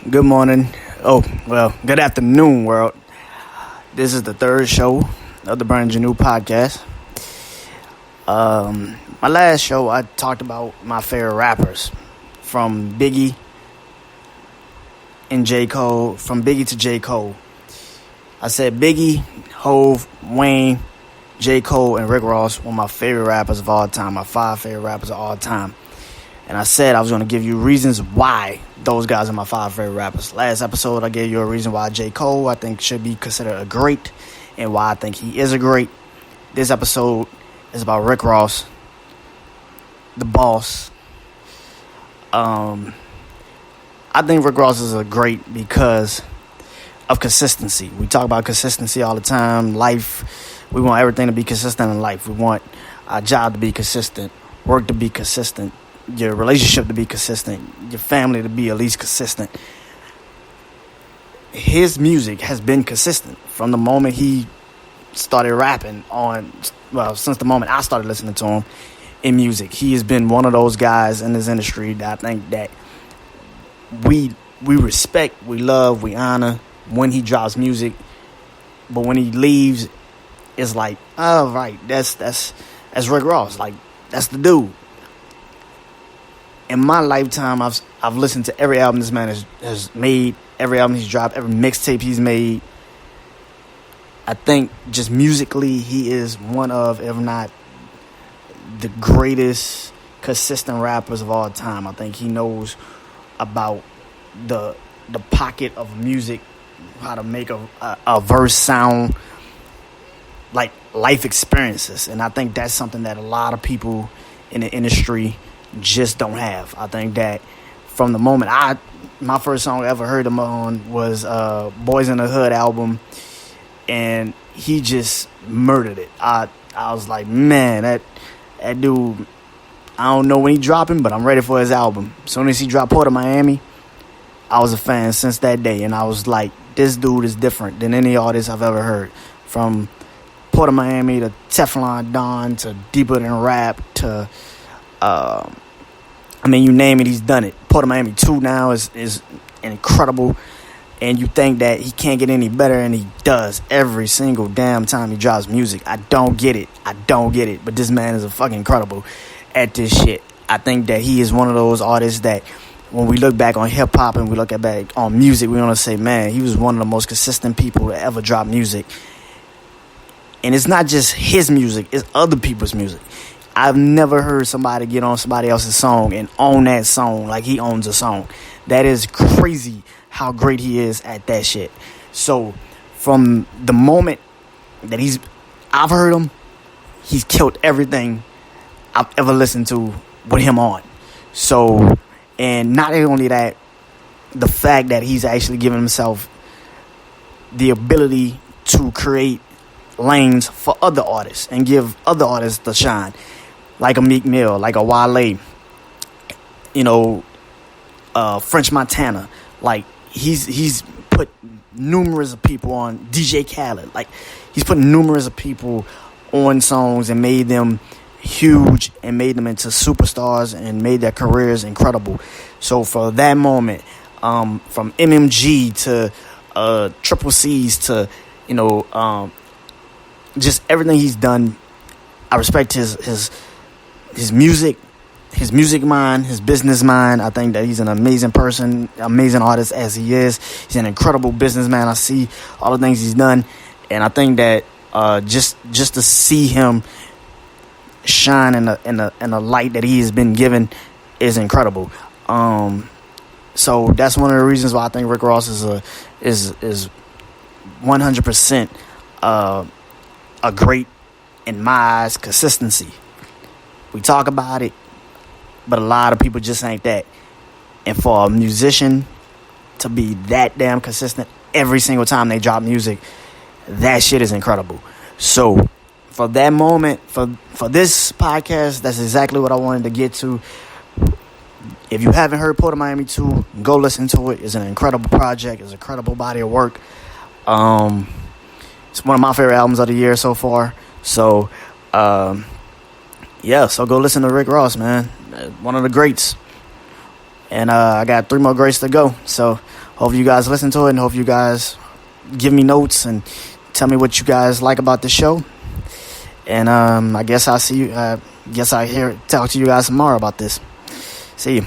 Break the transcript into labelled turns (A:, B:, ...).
A: Good morning. Oh, well, good afternoon, world. This is the third show of the Janeau podcast. My last show, I talked about my favorite rappers from Biggie and J. Cole, from Biggie to J. Cole. I said Biggie, Hove, Wayne, J. Cole, and Rick Ross were my favorite rappers of all time, my 5 favorite rappers of all time. And I said I was going to give you reasons why those guys are my 5 favorite rappers. Last episode, I gave you a reason why J. Cole, I think, should be considered a great and why I think he is a great. This episode is about Rick Ross, the boss. I think Rick Ross is a great because of consistency. We talk about consistency all the time. Life, we want everything to be consistent in life. We want our job to be consistent, work to be consistent, your relationship to be consistent, your family to be at least consistent. His music has been consistent from the moment he started rapping since the moment I started listening to him in music. He has been one of those guys in this industry that I think that we respect, we love, we honor when he drops music. But when he leaves, it's like, oh, right, that's Rick Ross. Like, that's the dude. In my lifetime, I've listened to every album this man has made, every album he's dropped, every mixtape he's made. I think just musically, he is one of, if not the greatest consistent rappers of all time. I think he knows about the pocket of music, how to make a verse sound like life experiences. And I think that's something that a lot of people in the industry just don't have. I think that from the moment my first song I ever heard him on was Boys in the Hood album, and he just murdered it. I was like, man, that dude, I don't know when he dropping, but I'm ready for his album. As soon as he dropped Port of Miami, I was a fan since that day, and I was like, this dude is different than any artist I've ever heard. From Port of Miami to Teflon Don to Deeper Than Rap to you name it, he's done it. Port of Miami 2 now is incredible, and you think that he can't get any better, and he does every single damn time he drops music. I don't get it, but this man is a fucking incredible at this shit. I think that he is one of those artists that when we look back on hip-hop and we look back on music, we want to say, man, he was one of the most consistent people to ever drop music. And it's not just his music, it's other people's music. I've never heard somebody get on somebody else's song and own that song like he owns a song. That is crazy how great he is at that shit. So from the moment that I've heard him, he's killed everything I've ever listened to with him on. So, and not only that, the fact that he's actually given himself the ability to create lanes for other artists and give other artists the shine. Like a Meek Mill, like a Wale, French Montana. Like, he's put numerous of people on, DJ Khaled. Like, he's put numerous of people on songs and made them huge and made them into superstars and made their careers incredible. So for that moment, from MMG to Triple C's to, just everything he's done, I respect his music, his music mind, his business mind. I think that he's an amazing person, amazing artist as he is. He's an incredible businessman. I see all the things he's done, and I think that just to see him shine in the light that he has been given is incredible. So that's one of the reasons why I think Rick Ross is 100% a great, in my eyes, consistency. We talk about it, but a lot of people just ain't that. And for a musician to be that damn consistent every single time they drop music, that shit is incredible. So for that moment, for this podcast, that's exactly what I wanted to get to. If you haven't heard Port of Miami 2, go listen to it. It's an incredible project. It's an incredible body of work. It's one of my favorite albums of the year so far. So, so go listen to Rick Ross, man. One of the greats. And I got 3 more greats to go. So Hope you guys listen to it, and hope you guys give me notes and tell me what you guys like about the show. And I guess I'll see you. Talk to you guys tomorrow about this. See you.